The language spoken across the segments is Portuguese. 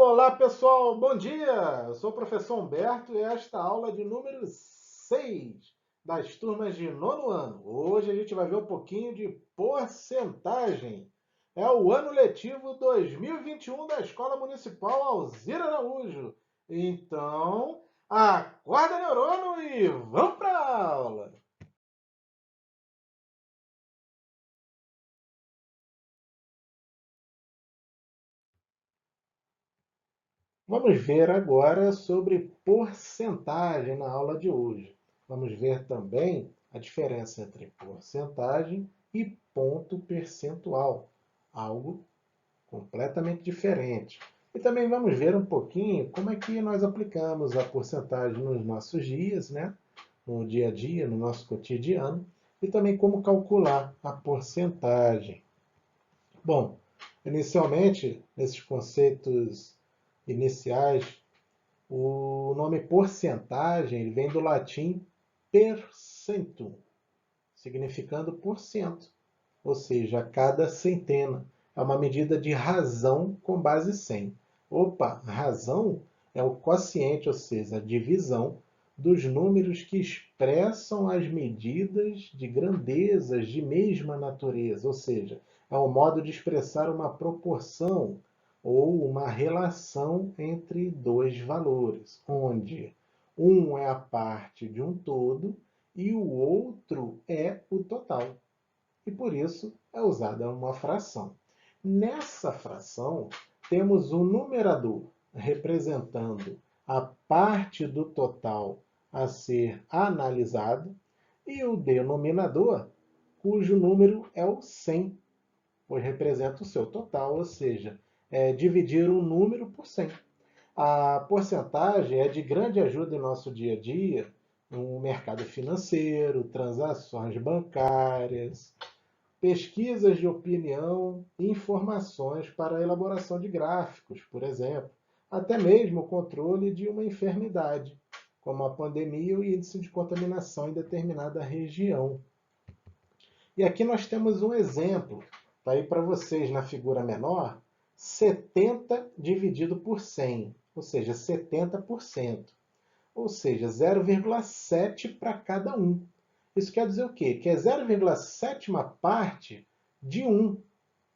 Olá, pessoal, bom dia! Eu sou o professor Humberto e esta aula é de número 6 das turmas de nono ano. Hoje a gente vai ver um pouquinho de porcentagem. É o ano letivo 2021 da Escola Municipal Alzira Araújo. Então, acorda, neurônio, e vamos para a aula! Vamos ver agora sobre porcentagem na aula de hoje. Vamos ver também a diferença entre porcentagem e ponto percentual, algo completamente diferente. E também vamos ver um pouquinho como é que nós aplicamos a porcentagem nos nossos dias, né? No dia a dia, no nosso cotidiano, e também como calcular a porcentagem. Bom, inicialmente, nesses conceitos iniciais, o nome porcentagem ele vem do latim percentum, significando por cento, ou seja, cada centena. É uma medida de razão com base 100. Opa, razão é o quociente, ou seja, a divisão dos números que expressam as medidas de grandezas de mesma natureza, ou seja, é um modo de expressar uma proporção ou uma relação entre dois valores, onde um é a parte de um todo e o outro é o total. E por isso é usada uma fração. Nessa fração, temos o numerador representando a parte do total a ser analisado e o denominador, cujo número é o 100, pois representa o seu total, ou seja, dividir um número por 100. A porcentagem é de grande ajuda em nosso dia a dia, no mercado financeiro, transações bancárias, pesquisas de opinião e informações para a elaboração de gráficos, por exemplo, até mesmo o controle de uma enfermidade, como a pandemia e o índice de contaminação em determinada região. E aqui nós temos um exemplo, está aí para vocês na figura menor, 70 dividido por 100, ou seja, 70%, ou seja, 0,7 para cada um. Isso quer dizer o quê? Que é 0,7 parte de 1,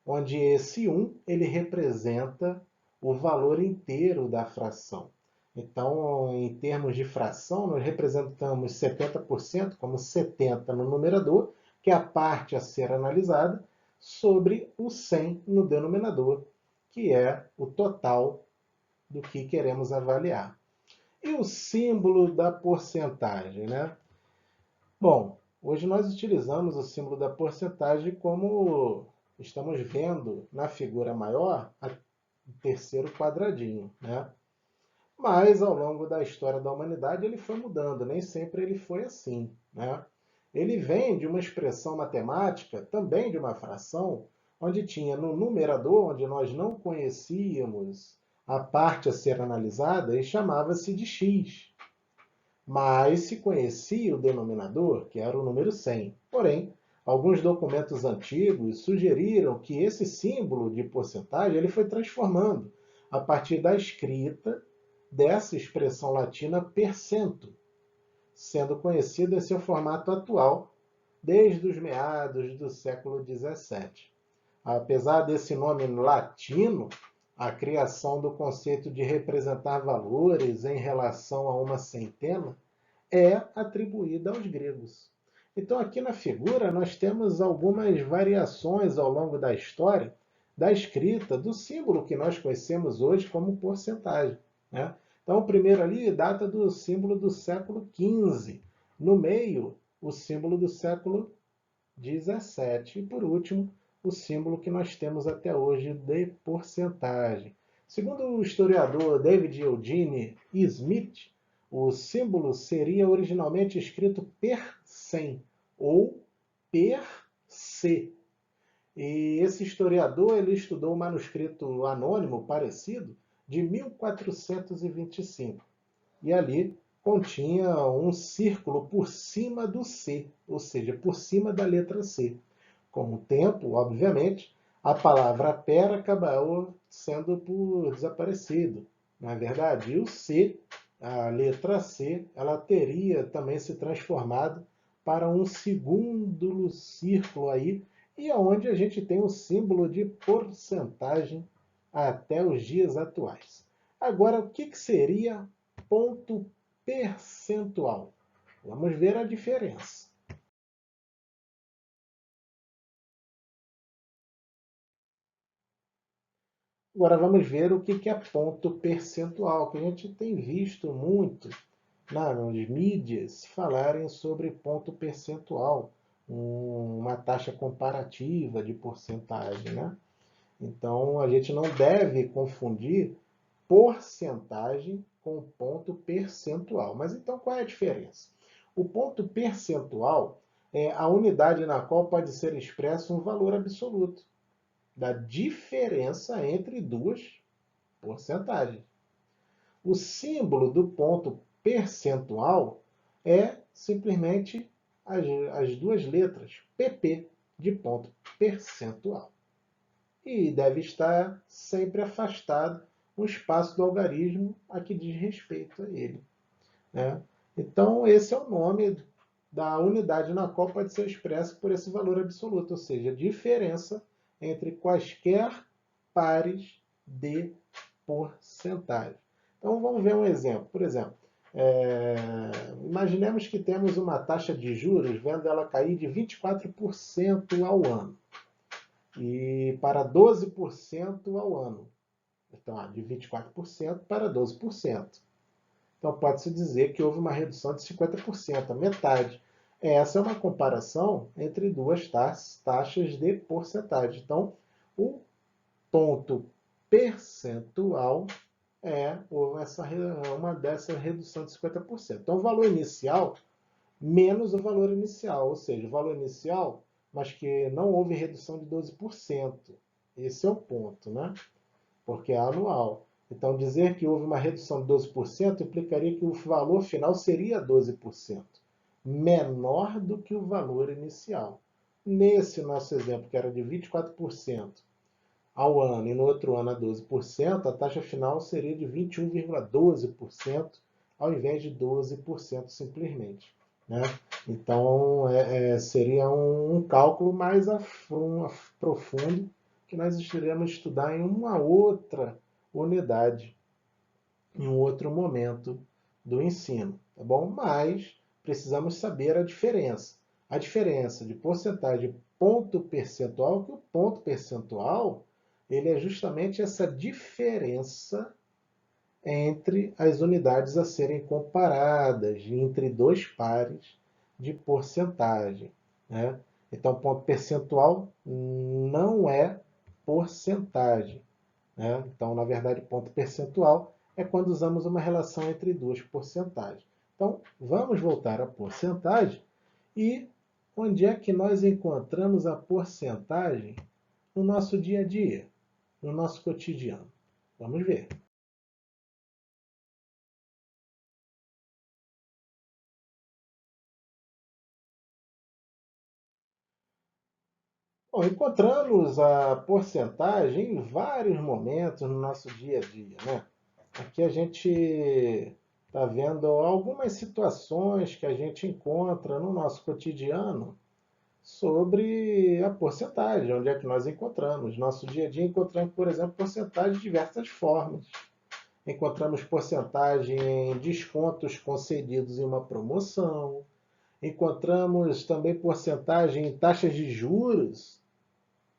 onde esse 1 ele representa o valor inteiro da fração. Então, em termos de fração, nós representamos 70% como 70 no numerador, que é a parte a ser analisada, sobre o 100 no denominador, que é o total do que queremos avaliar. E o símbolo da porcentagem, né? Bom, hoje nós utilizamos o símbolo da porcentagem como estamos vendo na figura maior, o terceiro quadradinho, né? Mas ao longo da história da humanidade ele foi mudando, nem sempre ele foi assim, né? Ele vem de uma expressão matemática, também de uma fração, onde tinha no numerador, onde nós não conhecíamos a parte a ser analisada, e chamava-se de x, mas se conhecia o denominador, que era o número 100. Porém, alguns documentos antigos sugeriram que esse símbolo de porcentagem ele foi transformando a partir da escrita dessa expressão latina percento, sendo conhecido em seu formato atual desde os meados do século XVII. Apesar desse nome latino, a criação do conceito de representar valores em relação a uma centena é atribuída aos gregos. Então, aqui na figura, nós temos algumas variações ao longo da história da escrita do símbolo que nós conhecemos hoje como porcentagem, né? Então, o primeiro ali data do símbolo do século XV. No meio, o símbolo do século XVII. E, por último, o símbolo que nós temos até hoje de porcentagem. Segundo o historiador David Eugene Smith, o símbolo seria originalmente escrito per 100 ou per C. E esse historiador ele estudou um manuscrito anônimo parecido de 1425. E ali continha um círculo por cima do C, ou seja, por cima da letra C. Com o tempo, obviamente, a palavra pera acabou sendo por desaparecido, não é verdade? E o C, a letra C, ela teria também se transformado para um segundo círculo aí, e onde a gente tem o símbolo de porcentagem até os dias atuais. Agora, o que seria ponto percentual? Vamos ver a diferença. Agora vamos ver o que é ponto percentual, que a gente tem visto muito nas mídias falarem sobre ponto percentual, uma taxa comparativa de porcentagem, né? Então a gente não deve confundir porcentagem com ponto percentual. Mas então qual é a diferença? O ponto percentual é a unidade na qual pode ser expresso um valor absoluto da diferença entre duas porcentagens. O símbolo do ponto percentual é simplesmente as duas letras PP de ponto percentual. E deve estar sempre afastado um espaço do algarismo a que diz respeito a ele, né? Então, esse é o nome da unidade na qual pode ser expresso por esse valor absoluto, ou seja, a diferença entre quaisquer pares de porcentagem. Então, vamos ver um exemplo. Por exemplo, imaginemos que temos uma taxa de juros, vendo ela cair de 24% ao ano e para 12% ao ano. Então, de 24% para 12%. Então, pode-se dizer que houve uma redução de 50%, a metade. Essa é uma comparação entre duas taxas de porcentagem. Então, o ponto percentual é uma dessa redução de 50%. Então, o valor inicial menos o valor inicial, ou seja, o valor inicial, mas que não houve redução de 12%. Esse é o ponto, né? Porque é anual. Então, dizer que houve uma redução de 12% implicaria que o valor final seria 12%, menor do que o valor inicial. Nesse nosso exemplo, que era de 24% ao ano e no outro ano a 12%, a taxa final seria de 21,12%, ao invés de 12% simplesmente, né? Então, seria um cálculo mais profundo que nós iremos estudar em uma outra unidade, em um outro momento do ensino, tá bom? Mas precisamos saber a diferença. A diferença de porcentagem e ponto percentual, que o ponto percentual ele é justamente essa diferença entre as unidades a serem comparadas, entre dois pares de porcentagem, né? Então, ponto percentual não é porcentagem, né? Então, na verdade, ponto percentual é quando usamos uma relação entre duas porcentagens. Então, vamos voltar à porcentagem e onde é que nós encontramos a porcentagem no nosso dia a dia, no nosso cotidiano? Vamos ver. Bom, encontramos a porcentagem em vários momentos no nosso dia a dia, né? Aqui a gente está vendo algumas situações que a gente encontra no nosso cotidiano sobre a porcentagem, onde é que nós encontramos. Nosso dia a dia encontramos, por exemplo, porcentagem de diversas formas. Encontramos porcentagem em descontos concedidos em uma promoção. Encontramos também porcentagem em taxas de juros,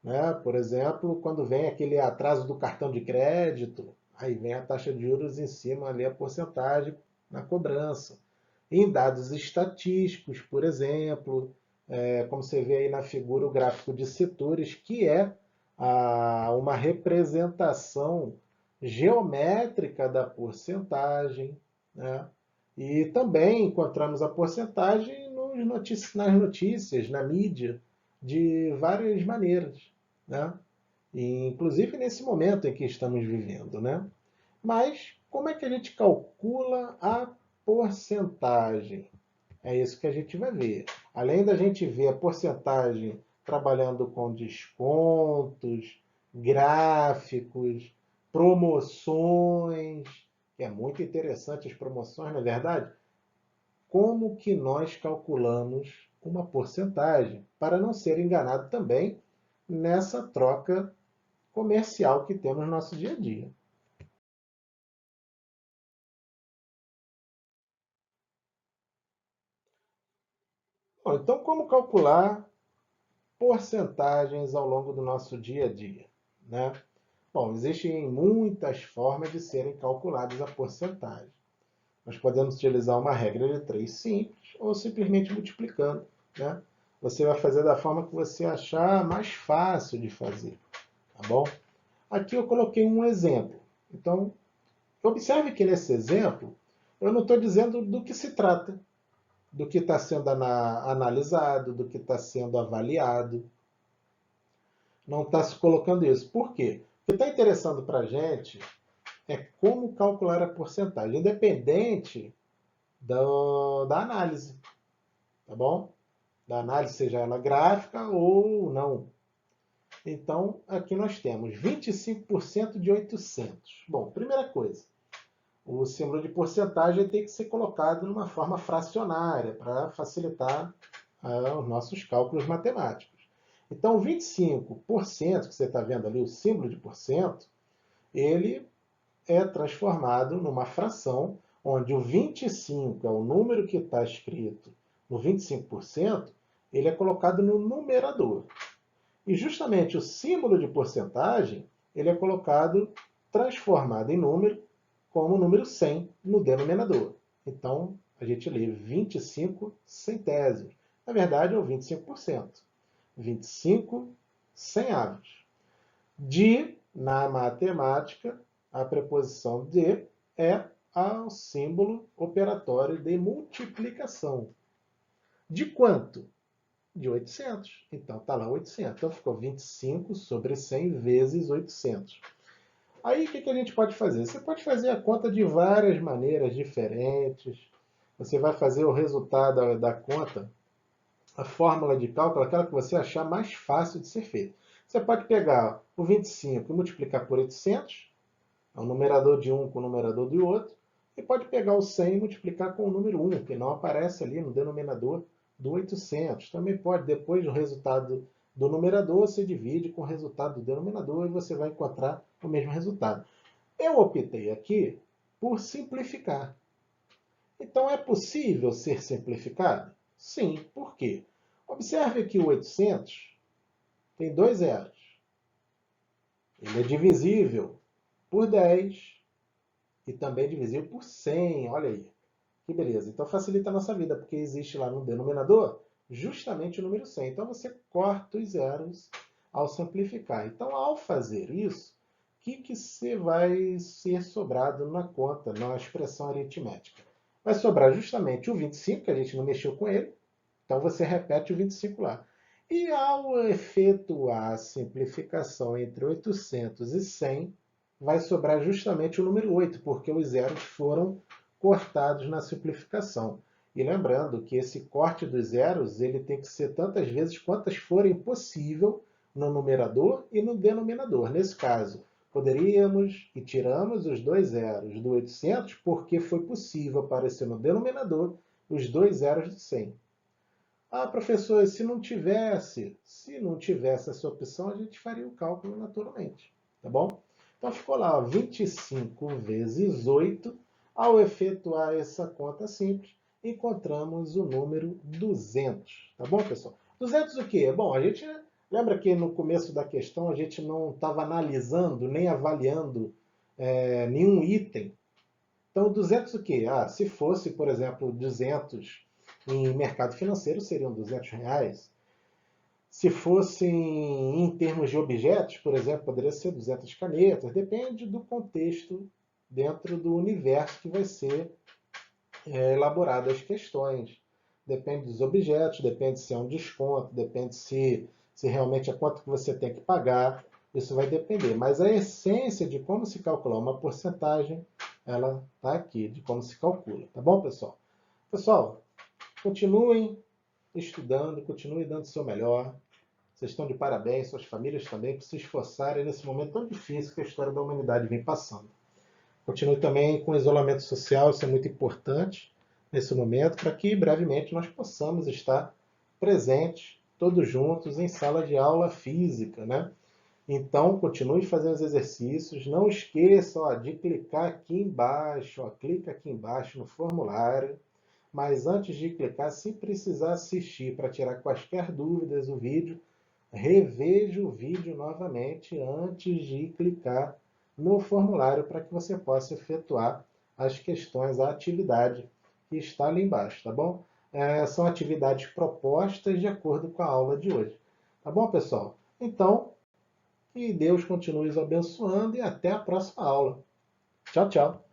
né? Por exemplo, quando vem aquele atraso do cartão de crédito, aí vem a taxa de juros em cima ali, a porcentagem na cobrança. Em dados estatísticos, por exemplo, como você vê aí na figura o gráfico de setores, que é uma representação geométrica da porcentagem, né? E também encontramos a porcentagem nas notícias, na mídia, de várias maneiras, né? E, inclusive nesse momento em que estamos vivendo, né? Mas como é que a gente calcula a porcentagem? É isso que a gente vai ver. Além da gente ver a porcentagem trabalhando com descontos, gráficos, promoções, que é muito interessante as promoções, não é verdade? Como que nós calculamos uma porcentagem para não ser enganado também nessa troca comercial que temos no nosso dia a dia. Bom, então, como calcular porcentagens ao longo do nosso dia a dia, né? Bom, existem muitas formas de serem calculadas a porcentagem. Nós podemos utilizar uma regra de 3 simples ou simplesmente multiplicando, né? Você vai fazer da forma que você achar mais fácil de fazer, tá bom? Aqui eu coloquei um exemplo. Então, observe que nesse exemplo, eu não estou dizendo do que se trata, do que está sendo analisado, do que está sendo avaliado. Não está se colocando isso. Por quê? O que está interessando para a gente é como calcular a porcentagem, independente da análise, tá bom? Da análise, seja ela gráfica ou não. Então, aqui nós temos 25% de 800. Bom, primeira coisa, o símbolo de porcentagem tem que ser colocado numa forma fracionária para facilitar os nossos cálculos matemáticos. Então, 25% que você está vendo ali, o símbolo de porcento, ele é transformado numa fração onde o 25 é o número que está escrito no 25%, ele é colocado no numerador. E justamente o símbolo de porcentagem, ele é colocado, transformado em número, como o número 100 no denominador. Então, a gente lê 25 centésimos. Na verdade, é o 25%. 25 centavos. De, na matemática, a preposição de é o símbolo operatório de multiplicação. De quanto? De 800. Então, está lá 800. Então, ficou 25 sobre 100 vezes 800. Aí, o que a gente pode fazer? Você pode fazer a conta de várias maneiras diferentes. Você vai fazer o resultado da conta, a fórmula de cálculo, aquela que você achar mais fácil de ser feita. Você pode pegar o 25 e multiplicar por 800, é o numerador de um com o numerador do outro, e pode pegar o 100 e multiplicar com o número 1, que não aparece ali no denominador do 800. Também pode, depois do resultado do numerador, você divide com o resultado do denominador e você vai encontrar o mesmo resultado. Eu optei aqui por simplificar. Então, é possível ser simplificado? Sim. Por quê? Observe que o 800 tem dois zeros. Ele é divisível por 10 e também divisível por 100. Olha aí. Que beleza. Então, facilita a nossa vida, porque existe lá no denominador justamente o número 100. Então, você corta os zeros ao simplificar. Então, ao fazer isso, o que você vai ser sobrado na conta, na expressão aritmética? Vai sobrar justamente o 25, que a gente não mexeu com ele. Então, você repete o 25 lá. E ao efetuar a simplificação entre 800 e 100, vai sobrar justamente o número 8, porque os zeros foram cortados na simplificação. E lembrando que esse corte dos zeros ele tem que ser tantas vezes quantas forem possível no numerador e no denominador. Nesse caso, poderíamos e tiramos os dois zeros do 800 porque foi possível aparecer no denominador os dois zeros de 100. Ah, professor, se não tivesse essa opção, a gente faria o cálculo naturalmente, tá bom? Então ficou lá, ó, 25 vezes 8. Ao efetuar essa conta simples, encontramos o número 200, tá bom, pessoal? 200 o quê? Bom, a gente lembra que no começo da questão a gente não estava analisando nem avaliando nenhum item. Então, 200 o quê? Ah, se fosse, por exemplo, 200 em mercado financeiro, seriam R$ 200. Se fossem em termos de objetos, por exemplo, poderia ser 200 canetas. Depende do contexto dentro do universo que vai ser elaborado as questões. Depende dos objetos, depende se é um desconto, depende se realmente é quanto que você tem que pagar. Isso vai depender. Mas a essência de como se calcular uma porcentagem, ela está aqui, de como se calcula. Tá bom, pessoal? Pessoal, continuem estudando, continuem dando o seu melhor. Vocês estão de parabéns, suas famílias também, por se esforçarem nesse momento tão difícil que a história da humanidade vem passando. Continue também com o isolamento social, isso é muito importante nesse momento, para que brevemente nós possamos estar presentes, todos juntos, em sala de aula física, né? Então, continue fazendo os exercícios. Não esqueça de clicar aqui embaixo. Clica aqui embaixo no formulário. Mas antes de clicar, se precisar assistir para tirar quaisquer dúvidas o vídeo, reveja o vídeo novamente antes de clicar no formulário para que você possa efetuar as questões, a atividade que está ali embaixo, tá bom? São atividades propostas de acordo com a aula de hoje. Tá bom, pessoal? Então, que Deus continue os abençoando e até a próxima aula. Tchau, tchau.